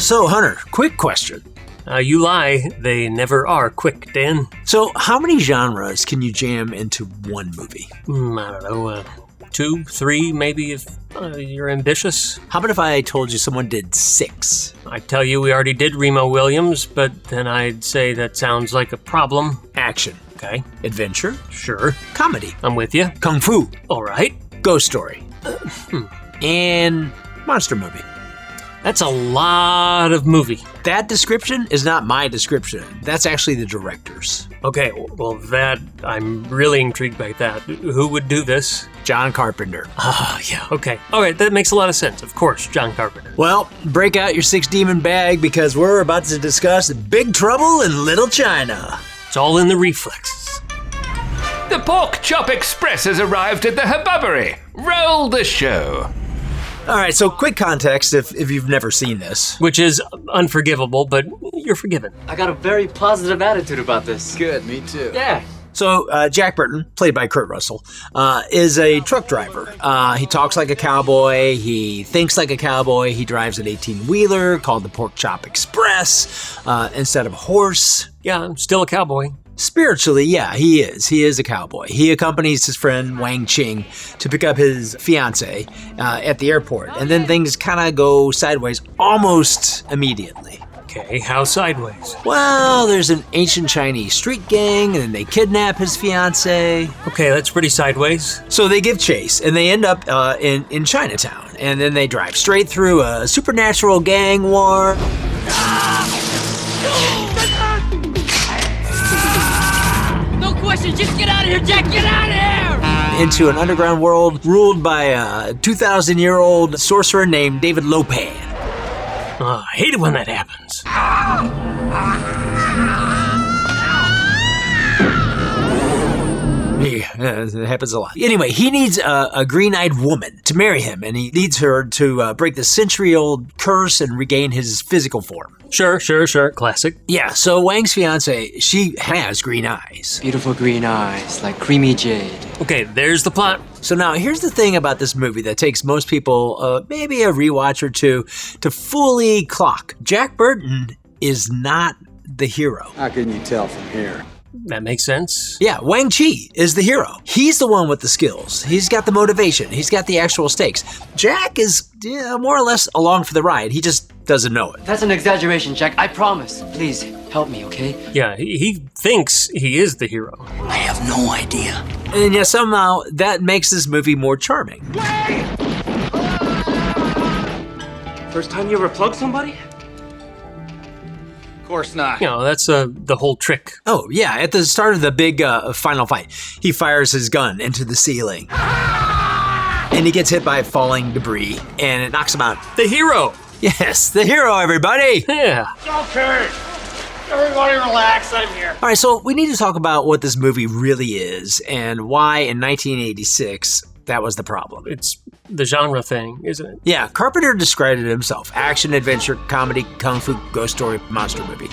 So, Hunter, quick question. You lie. They never are quick, Dan. So, how many genres can you jam into one movie? I don't know, 2, 3, maybe if you're ambitious. How about if I told you someone did 6? I'd tell you we already did Remo Williams, but then I'd say that sounds like a problem. Action. Okay. Adventure. Sure. Comedy. I'm with you. Kung Fu. All right. Ghost Story. And monster movie. That's a lot of movie. That description is not my description. That's actually the director's. Okay, well, I'm really intrigued by that. Who would do this? John Carpenter. Yeah, okay. All right, that makes a lot of sense. Of course, John Carpenter. Well, break out your 6-demon bag because we're about to discuss Big Trouble in Little China. It's all in the reflexes. The Pork Chop Express has arrived at the Hubbubbery. Roll the show. All right, so quick context if you've never seen this. Which is unforgivable, but you're forgiven. I got a very positive attitude about this. Good, me too. Yeah. So Jack Burton, played by Kurt Russell, is a truck driver. He talks like a cowboy. He thinks like a cowboy. He drives an 18-wheeler called the Pork Chop Express instead of a horse. Yeah, I'm still a cowboy. Spiritually, yeah, he is. He is a cowboy. He accompanies his friend Wang Qing to pick up his fiancée at the airport. And then things kind of go sideways almost immediately. Okay, how sideways? Well, there's an ancient Chinese street gang, and then they kidnap his fiancée. Okay, that's pretty sideways. So they give chase, and they end up in Chinatown. And then they drive straight through a supernatural gang war. No question, just get out of here, Jack, get out of here! Into an underground world ruled by a 2,000-year-old sorcerer named David Lopan. I hate it when that happens. Yeah, it happens a lot. Anyway, he needs a green-eyed woman to marry him, and he needs her to break the century-old curse and regain his physical form. Sure. Classic. Yeah, so Wang's fiancée, she has green eyes. Beautiful green eyes, like creamy jade. Okay, there's the plot. So now, here's the thing about this movie that takes most people maybe a rewatch or two to fully clock. Jack Burton is not the hero. How can you tell from here? That makes sense. Yeah, Wang Chi is the hero. He's the one with the skills. He's got the motivation. He's got the actual stakes. Jack is more or less along for the ride. He just doesn't know it. That's an exaggeration, Jack. I promise. Please, help me, okay? Yeah, he thinks he is the hero. I have no idea. And yet somehow that makes this movie more charming. First time you ever plugged somebody? Of course not. You know, that's the whole trick. Oh, yeah, at the start of the big final fight, he fires his gun into the ceiling. And he gets hit by falling debris, and it knocks him out. The hero! Yes, the hero, everybody! Yeah. Okay, everybody relax, I'm here. All right, so we need to talk about what this movie really is and why in 1986 that was the problem. It's the genre thing, isn't it? Yeah, Carpenter described it himself. Action, adventure, comedy, kung fu, ghost story, monster movie.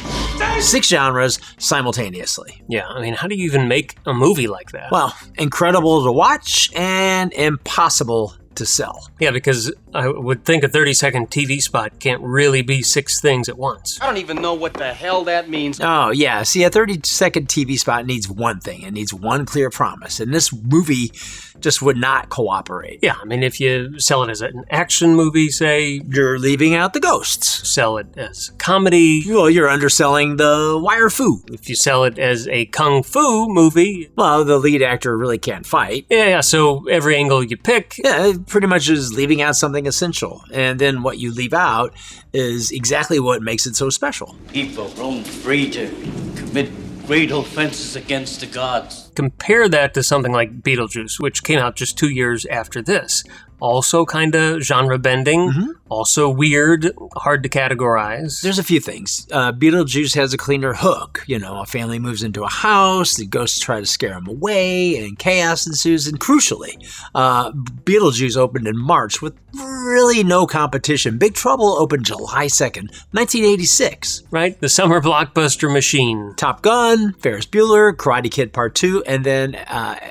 6 genres simultaneously. Yeah, I mean, how do you even make a movie like that? Well, incredible to watch and impossible to sell. Yeah, because I would think a 30-second TV spot can't really be 6 things at once. I don't even know what the hell that means. Oh, yeah. See, a 30-second TV spot needs one thing. It needs one clear promise. And this movie just would not cooperate. Yeah, I mean, if you sell it as an action movie, say... You're leaving out the ghosts. Sell it as comedy. Well, you're underselling the wire fu. If you sell it as a kung fu movie... Well, the lead actor really can't fight. Yeah, so every angle you pick... Yeah, it pretty much is leaving out something essential. And then what you leave out is exactly what makes it so special. People roam free to commit great offenses against the gods. Compare that to something like Beetlejuice, which came out just 2 years after this. Also kind of genre bending, also weird, hard to categorize. There's a few things. Beetlejuice has a cleaner hook. You know, a family moves into a house, the ghosts try to scare them away, and chaos ensues. And crucially, Beetlejuice opened in March with really no competition. Big Trouble opened July 2nd, 1986. Right? The summer blockbuster machine. Top Gun, Ferris Bueller, Karate Kid Part 2, and then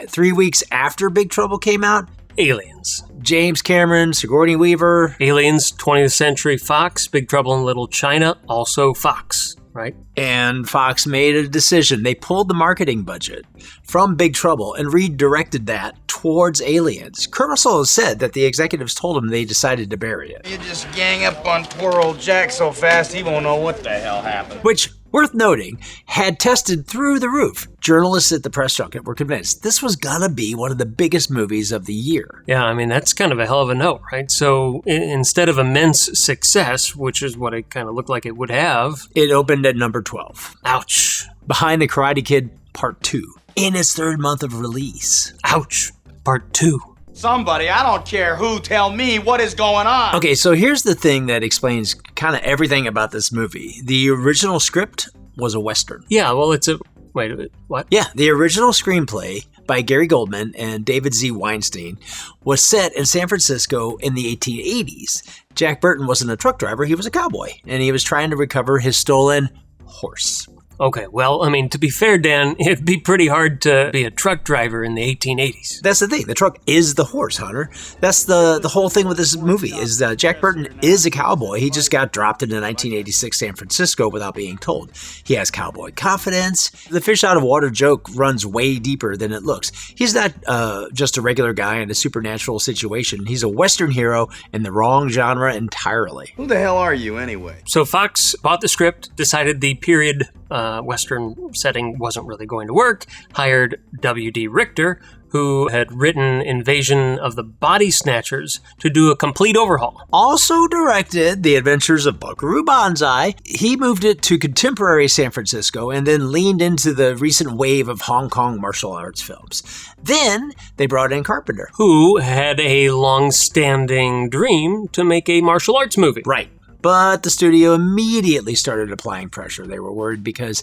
3 weeks after Big Trouble came out, Aliens. James Cameron, Sigourney Weaver. Aliens, 20th Century Fox. Big Trouble in Little China, also Fox, right? And Fox made a decision. They pulled the marketing budget from Big Trouble and redirected that towards Aliens. Kurt Russell has said that the executives told him they decided to bury it. You just gang up on poor old Jack so fast he won't know what the hell happened. Which, worth noting, had tested through the roof. Journalists at the press junket were convinced this was gonna be one of the biggest movies of the year. Yeah, I mean, that's kind of a hell of a note, right? So instead of immense success, which is what it kind of looked like it would have, it opened at number 12. Ouch. Behind The Karate Kid Part 2, in its third month of release. Ouch. Part 2. Somebody, I don't care who, tell me what is going on. Okay, so here's the thing that explains kind of everything about this movie. The original script was a Western. Yeah, well, it's a... Wait a minute, what? Yeah, the original screenplay by Gary Goldman and David Z. Weinstein was set in San Francisco in the 1880s. Jack Burton wasn't a truck driver, he was a cowboy, and he was trying to recover his stolen horse. Okay, well, I mean, to be fair, Dan, it'd be pretty hard to be a truck driver in the 1880s. That's the thing. The truck is the horse, Hunter. That's the whole thing with this movie, is that Jack Burton is a cowboy. He just got dropped into 1986 San Francisco without being told. He has cowboy confidence. The fish out of water joke runs way deeper than it looks. He's not just a regular guy in a supernatural situation. He's a Western hero in the wrong genre entirely. Who the hell are you, anyway? So Fox bought the script, decided the period Western setting wasn't really going to work, hired W.D. Richter, who had written Invasion of the Body Snatchers, to do a complete overhaul. Also directed The Adventures of Buckaroo Banzai. He moved it to contemporary San Francisco and then leaned into the recent wave of Hong Kong martial arts films. Then they brought in Carpenter, who had a long-standing dream to make a martial arts movie. Right. But the studio immediately started applying pressure. They were worried because,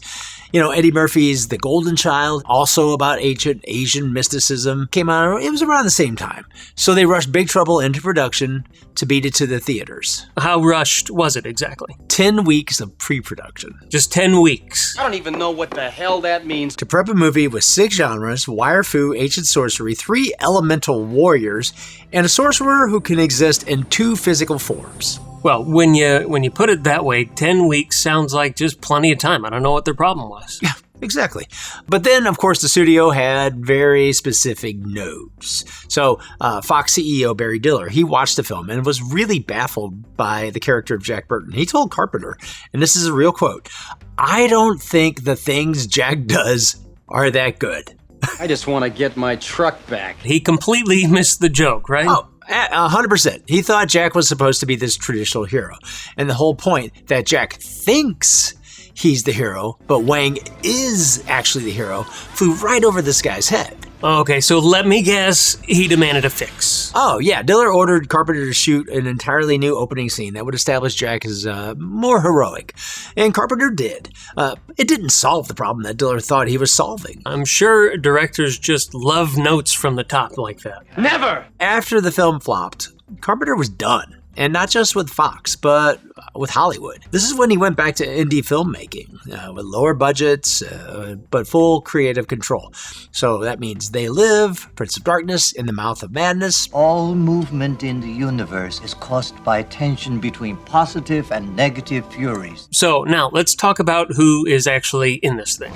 Eddie Murphy's The Golden Child, also about ancient Asian mysticism, came out. It was around the same time. So they rushed Big Trouble into production to beat it to the theaters. How rushed was it exactly? 10 weeks of pre-production. Just 10 weeks. I don't even know what the hell that means. To prep a movie with 6 genres, wire fu, ancient sorcery, 3 elemental warriors, and a sorcerer who can exist in 2 physical forms. Well, when you put it that way, 10 weeks sounds like just plenty of time. I don't know what their problem was. Yeah, exactly. But then, of course, the studio had very specific notes. So Fox CEO Barry Diller, he watched the film and was really baffled by the character of Jack Burton. He told Carpenter, and this is a real quote, "I don't think the things Jack does are that good." I just want to get my truck back. He completely missed the joke, right? Oh, 100%. He thought Jack was supposed to be this traditional hero. And the whole point that Jack thinks he's the hero, but Wang is actually the hero, flew right over this guy's head. Okay, so let me guess, he demanded a fix. Oh, yeah. Diller ordered Carpenter to shoot an entirely new opening scene that would establish Jack as more heroic. And Carpenter did. It didn't solve the problem that Diller thought he was solving. I'm sure directors just love notes from the top like that. Never! After the film flopped, Carpenter was done. And not just with Fox, but with Hollywood. This is when he went back to indie filmmaking, with lower budgets, but full creative control. So that means They Live, Prince of Darkness, In the Mouth of Madness. All movement in the universe is caused by tension between positive and negative furies. So now let's talk about who is actually in this thing.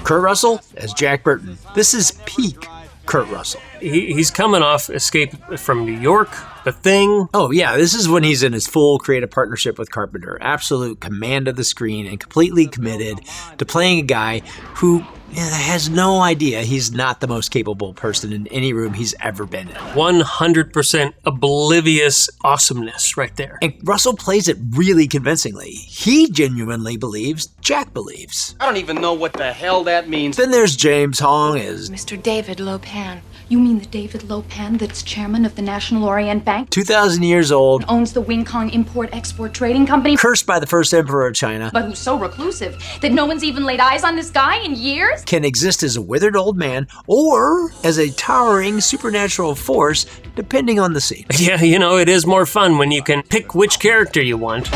Kurt Russell as Jack Burton. This is peak Kurt Russell. He's coming off Escape from New York, The Thing. Oh, yeah, this is when he's in his full creative partnership with Carpenter. Absolute command of the screen and completely committed to playing a guy who has no idea he's not the most capable person in any room he's ever been in. 100% oblivious awesomeness right there. And Russell plays it really convincingly. He genuinely believes Jack believes. I don't even know what the hell that means. Then there's James Hong as Mr. David Lopan. You mean the David Lopan that's chairman of the National Orient Bank? 2,000 years old. Owns the Wing Kong Import-Export Trading Company. Cursed by the first emperor of China. But who's so reclusive that no one's even laid eyes on this guy in years? Can exist as a withered old man or as a towering supernatural force, depending on the scene. Yeah, it is more fun when you can pick which character you want.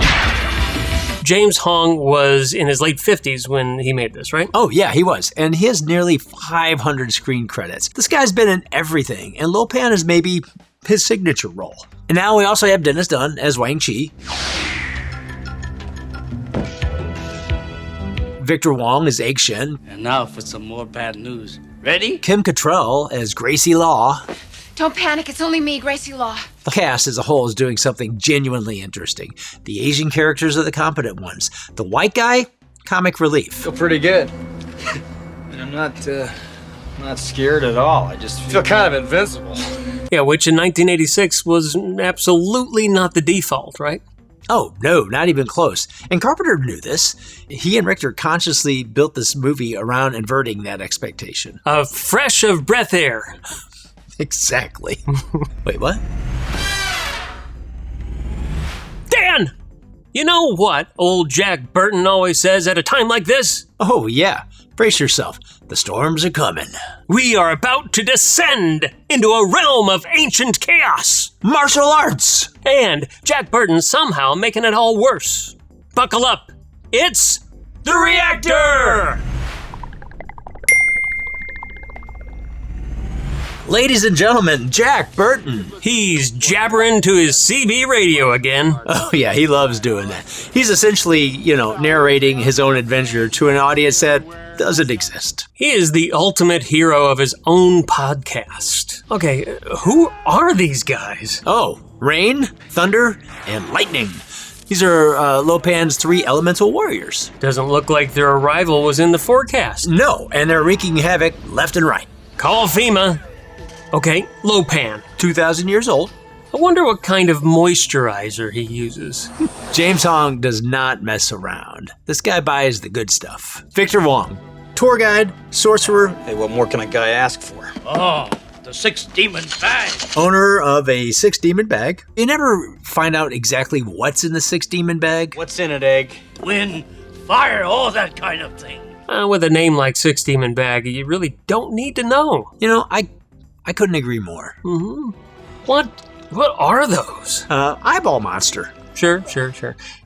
James Hong was in his late 50s when he made this, right? Oh, yeah, he was. And he has nearly 500 screen credits. This guy's been in everything, and Lo Pan is maybe his signature role. And now we also have Dennis Dunn as Wang Chi. Victor Wong as Egg Shen. And now for some more bad news. Ready? Kim Cattrall as Gracie Law. Don't panic, it's only me, Gracie Law. The cast as a whole is doing something genuinely interesting. The Asian characters are the competent ones. The white guy, comic relief. Feel pretty good. I'm not scared at all. I just feel kind of invincible. Yeah, which in 1986 was absolutely not the default, right? Oh, no, not even close. And Carpenter knew this. He and Richter consciously built this movie around inverting that expectation. A fresh of breath air. Exactly. Wait, what? Dan! You know what old Jack Burton always says at a time like this? Oh, yeah. Brace yourself. The storms are coming. We are about to descend into a realm of ancient chaos. Martial arts! And Jack Burton somehow making it all worse. Buckle up. It's The Reactor! Ladies and gentlemen, Jack Burton. He's jabbering to his CB radio again. Oh, yeah, he loves doing that. He's essentially, narrating his own adventure to an audience that doesn't exist. He is the ultimate hero of his own podcast. Okay, who are these guys? Oh, rain, thunder, and lightning. These are Lo Pan's 3 elemental warriors. Doesn't look like their arrival was in the forecast. No, and they're wreaking havoc left and right. Call FEMA. Okay, Lo Pan. 2,000 years old. I wonder what kind of moisturizer he uses. James Hong does not mess around. This guy buys the good stuff. Victor Wong, tour guide, sorcerer. Hey, what more can a guy ask for? Oh, the 6 demon bag. Owner of a 6 demon bag. You never find out exactly what's in the 6 demon bag. What's in it, Egg? Wind, fire, all that kind of thing. With a name like 6 demon bag, you really don't need to know. I couldn't agree more. Mm-hmm. What are those? Eyeball monster. Sure.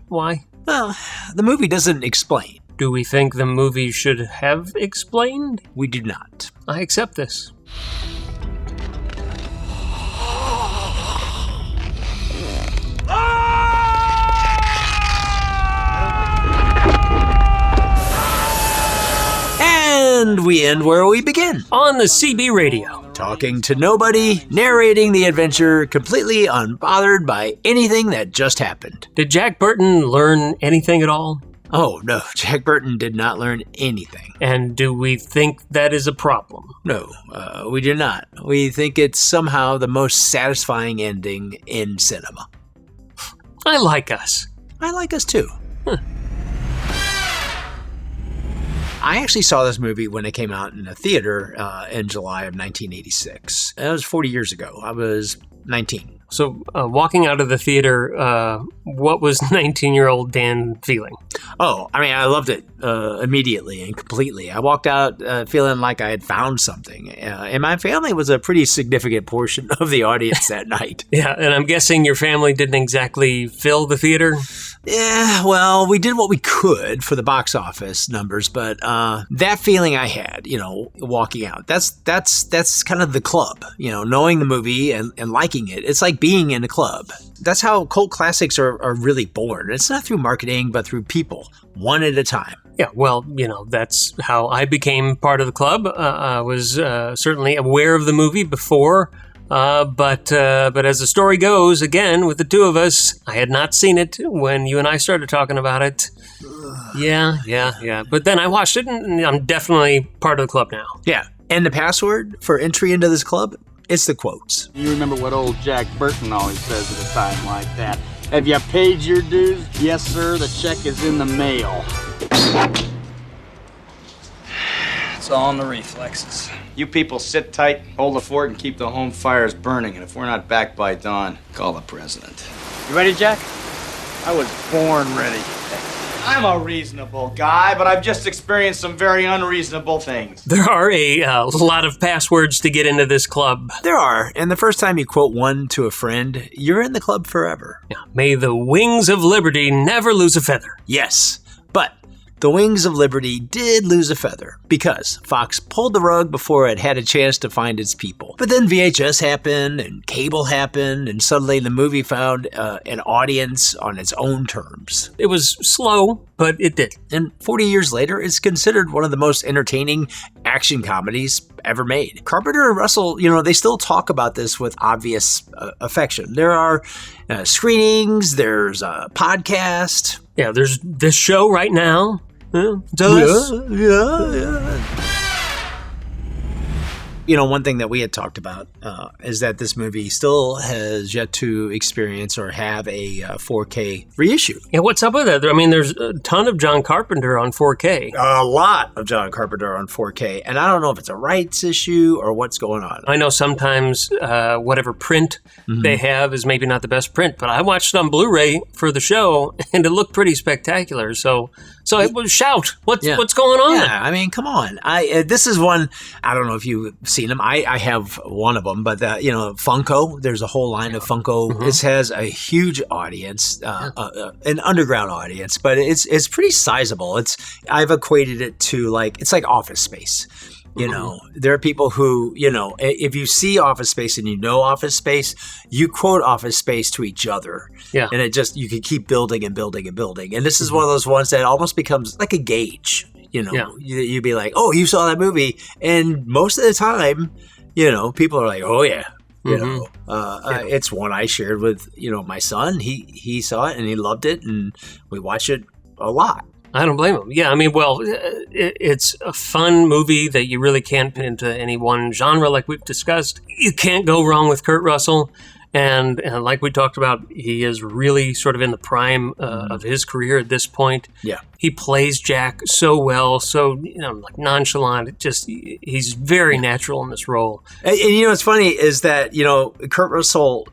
Why? Well, the movie doesn't explain. Do we think the movie should have explained? We do not. I accept this. And we end where we begin. On the CB radio. Talking to nobody, narrating the adventure, completely unbothered by anything that just happened. Did Jack Burton learn anything at all? Oh, no, Jack Burton did not learn anything. And do we think that is a problem? No, we do not. We think it's somehow the most satisfying ending in cinema. I like us. I like us too. I actually saw this movie when it came out in a theater in July of 1986. That was 40 years ago. I was 19. So walking out of the theater, what was 19-year-old Dan feeling? Oh, I loved it immediately and completely. I walked out feeling like I had found something. And my family was a pretty significant portion of the audience that night. Yeah, and I'm guessing your family didn't exactly fill the theater? Yeah, well, we did what we could for the box office numbers, but that feeling I had, walking out, that's kind of the club, knowing the movie and liking it. It's like being in a club. That's how cult classics are really born. It's not through marketing, but through people, one at a time. Yeah, well, that's how I became part of the club. I was certainly aware of the movie before, but as the story goes, again, with the two of us, I had not seen it when you and I started talking about it. Yeah. But then I watched it, and I'm definitely part of the club now. Yeah, and the password for entry into this club? It's the quotes. You remember what old Jack Burton always says at a time like that. Have you paid your dues? Yes, sir. The check is in the mail. It's all in the reflexes. You people sit tight, hold the fort, and keep the home fires burning. And if we're not back by dawn, call the president. You ready, Jack? I was born ready. I'm a reasonable guy, but I've just experienced some very unreasonable things. There are a lot of passwords to get into this club. There are, and the first time you quote one to a friend, you're in the club forever. Yeah. May the wings of liberty never lose a feather. Yes, but the Wings of Liberty did lose a feather because Fox pulled the rug before it had a chance to find its people. But then VHS happened and cable happened, and suddenly the movie found an audience on its own terms. It was slow, but it did. And 40 years later, it's considered one of the most entertaining action comedies ever made. Carpenter and Russell, they still talk about this with obvious affection. There are screenings, there's a podcast. Yeah, there's this show right now. Yeah. One thing that we had talked about is that this movie still has yet to experience or have a 4K reissue. Yeah, what's up with that? I mean, there's a ton of John Carpenter on 4K. A lot of John Carpenter on 4K. And I don't know if it's a rights issue or what's going on. I know sometimes whatever print they have is maybe not the best print, but I watched it on Blu-ray for the show, and it looked pretty spectacular. So it was shout. What's going on? Yeah, I mean, come on. This is one, I don't know if you've seen them. I have one of them, but Funko. There's a whole line of Funko. This has a huge audience, an underground audience, but it's pretty sizable. I've equated it to it's like Office Space. There are people who, if you see Office Space and Office Space, you quote Office Space to each other. Yeah. And you can keep building and building and building. And this is one of those ones that almost becomes like a gauge. You'd be like, oh, you saw that movie. And most of the time, people are like, oh, yeah. It's one I shared with, my son. He saw it and he loved it. And we watch it a lot. I don't blame him. Yeah, I mean, well, it's a fun movie that you really can't put into any one genre like we've discussed. You can't go wrong with Kurt Russell. And like we talked about, he is really sort of in the prime of his career at this point. Yeah. He plays Jack so well, so nonchalant. He's very natural in this role. And what's funny is that, Kurt Russell,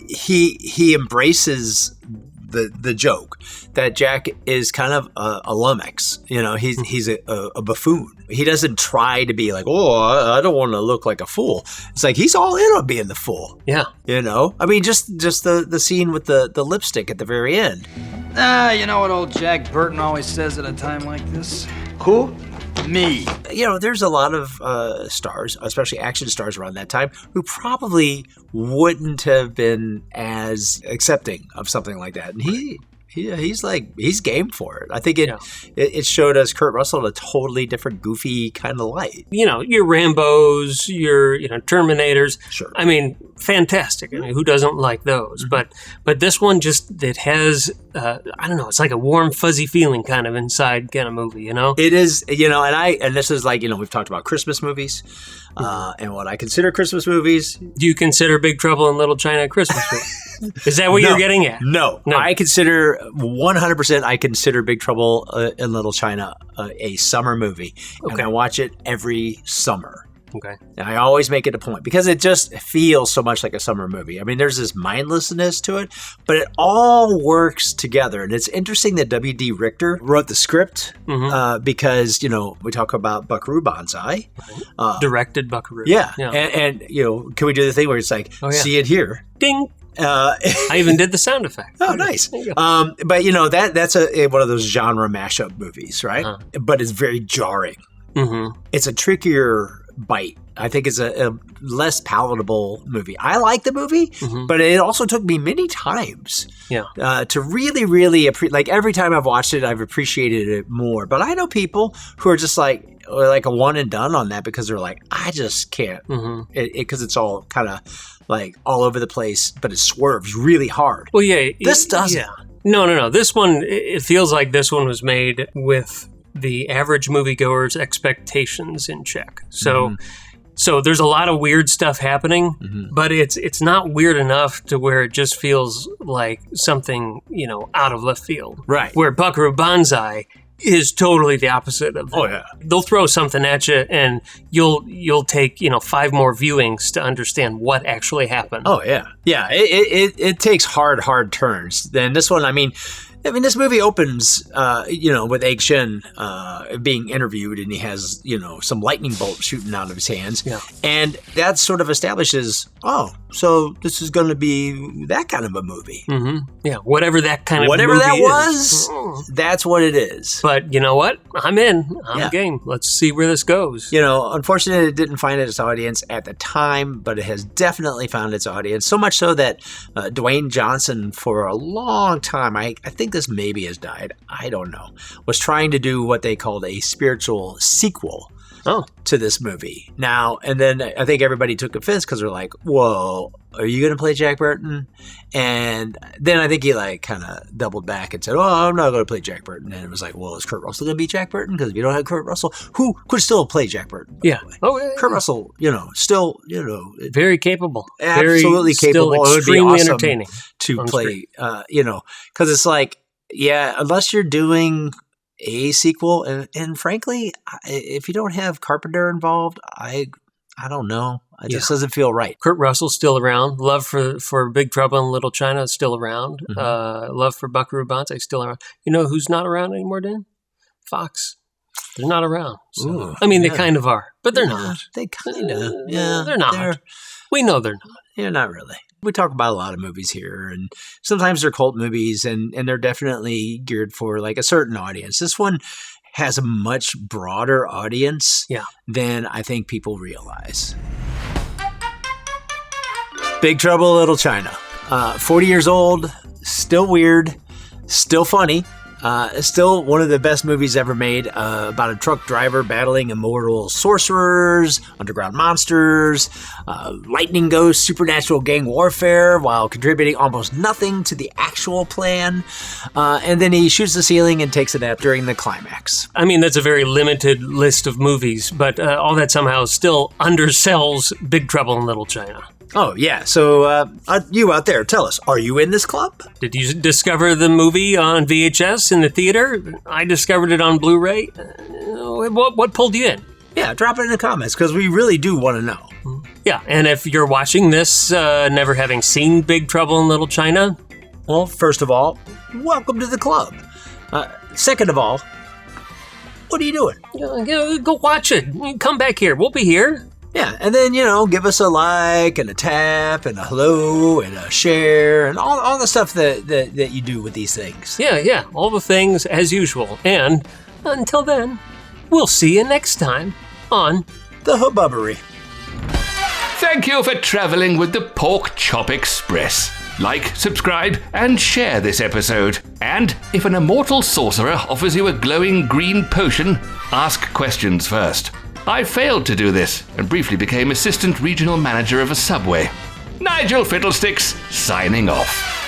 he embraces the joke that Jack is kind of a lummox. He's a buffoon. He doesn't try to be like, oh, I don't want to look like a fool. It's like he's all in on being the fool. Yeah. I mean, just the scene with the lipstick at the very end. You know what old Jack Burton always says at a time like this? Who? Me. There's a lot of stars, especially action stars around that time, who probably wouldn't have been as accepting of something like that. And he's game for it. I think it showed us Kurt Russell in a totally different, goofy kind of light. Your Rambos, your Terminators. Sure. I mean, fantastic. I mean, who doesn't like those? But this one it has I don't know. It's like a warm, fuzzy feeling kind of inside kind of movie. It is. And this is like we've talked about Christmas movies, and what I consider Christmas movies. Do you consider Big Trouble in Little China a Christmas movie? Is that what you're getting at? No. I consider 100%. I consider Big Trouble in Little China a summer movie, and I watch it every summer. Okay. And I always make it a point because it just feels so much like a summer movie. I mean, there's this mindlessness to it, but it all works together. And it's interesting that W.D. Richter wrote the script because, we talk about Buckaroo Banzai. Directed Buckaroo. Yeah. And can we do the thing where it's like, see it here? Ding. I even did the sound effect. Oh, nice. But, that's one of those genre mashup movies, right? But it's very jarring. Mm-hmm. It's a trickier bite. I think it's a less palatable movie. I like the movie, but it also took me many times to really, really appreciate. Every time I've watched it, I've appreciated it more. But I know people who are just like a one and done on that because they're like, I just can't. Because it's all kind of all over the place, but it swerves really hard. Well, yeah. This doesn't. Yeah. No. This one, it feels like this one was made with the average moviegoer's expectations in check. So there's a lot of weird stuff happening, but it's not weird enough to where it just feels like something, out of left field. Right. Where Buckaroo Banzai is totally the opposite of that. Oh, yeah. They'll throw something at you and you'll take, 5 more viewings to understand what actually happened. Oh, yeah. Yeah, it takes hard turns. Then this one, I mean, I mean, this movie opens, with Egg Shen being interviewed, and he has, some lightning bolts shooting out of his hands. Yeah. And that sort of establishes, so this is going to be that kind of a movie. Mm-hmm. Yeah, whatever that kind of whatever movie that is. was, that's what it is. But you know what? I'm in. I'm game. Let's see where this goes. Unfortunately, it didn't find its audience at the time, but it has definitely found its audience. So much so that Dwayne Johnson, for a long time, I think this maybe has died, I don't know, was trying to do what they called a spiritual sequel to this movie. Now, and then I think everybody took offense because they're like, whoa, are you going to play Jack Burton? And then I think he kind of doubled back and said, I'm not going to play Jack Burton. And it was like, well, is Kurt Russell going to be Jack Burton? Because if you don't have Kurt Russell, who could still play Jack Burton? Yeah. Kurt Russell, still, very capable. Absolutely capable. Still extremely entertaining to play, because it's like, unless you're doing a sequel, and frankly, if you don't have Carpenter involved, I don't know. It just doesn't feel right. Kurt Russell's still around. Love for Big Trouble in Little China is still around. Mm-hmm. Love for Buckaroo Banzai is still around. You know who's not around anymore, Dan? Fox. They're not around. So. They kind of are, but they're not. They kind of. Yeah, they're not. We know they're not. They're not really. We talk about a lot of movies here, and sometimes they're cult movies, and they're definitely geared for a certain audience. This one has a much broader audience than I think people realize. Big Trouble in Little China. 40 years old, still weird, still funny. Still one of the best movies ever made, about a truck driver battling immortal sorcerers, underground monsters, lightning ghosts, supernatural gang warfare, while contributing almost nothing to the actual plan. And then he shoots the ceiling and takes a nap during the climax. That's a very limited list of movies, but all that somehow still undersells Big Trouble in Little China. Oh, yeah. So, you out there, tell us, are you in this club? Did you discover the movie on VHS in the theater? I discovered it on Blu-ray. What pulled you in? Yeah, drop it in the comments, because we really do want to know. Yeah, and if you're watching this, never having seen Big Trouble in Little China... Well, first of all, welcome to the club. Second of all, what are you doing? Go watch it. Come back here. We'll be here. Yeah, and then, give us a like and a tap and a hello and a share and all the stuff that you do with these things. Yeah, all the things as usual. And until then, we'll see you next time on the Hubbubbery. Thank you for traveling with the Pork Chop Express. Like, subscribe, and share this episode. And if an immortal sorcerer offers you a glowing green potion, ask questions first. I failed to do this and briefly became assistant regional manager of a subway. Nigel Fiddlesticks, signing off.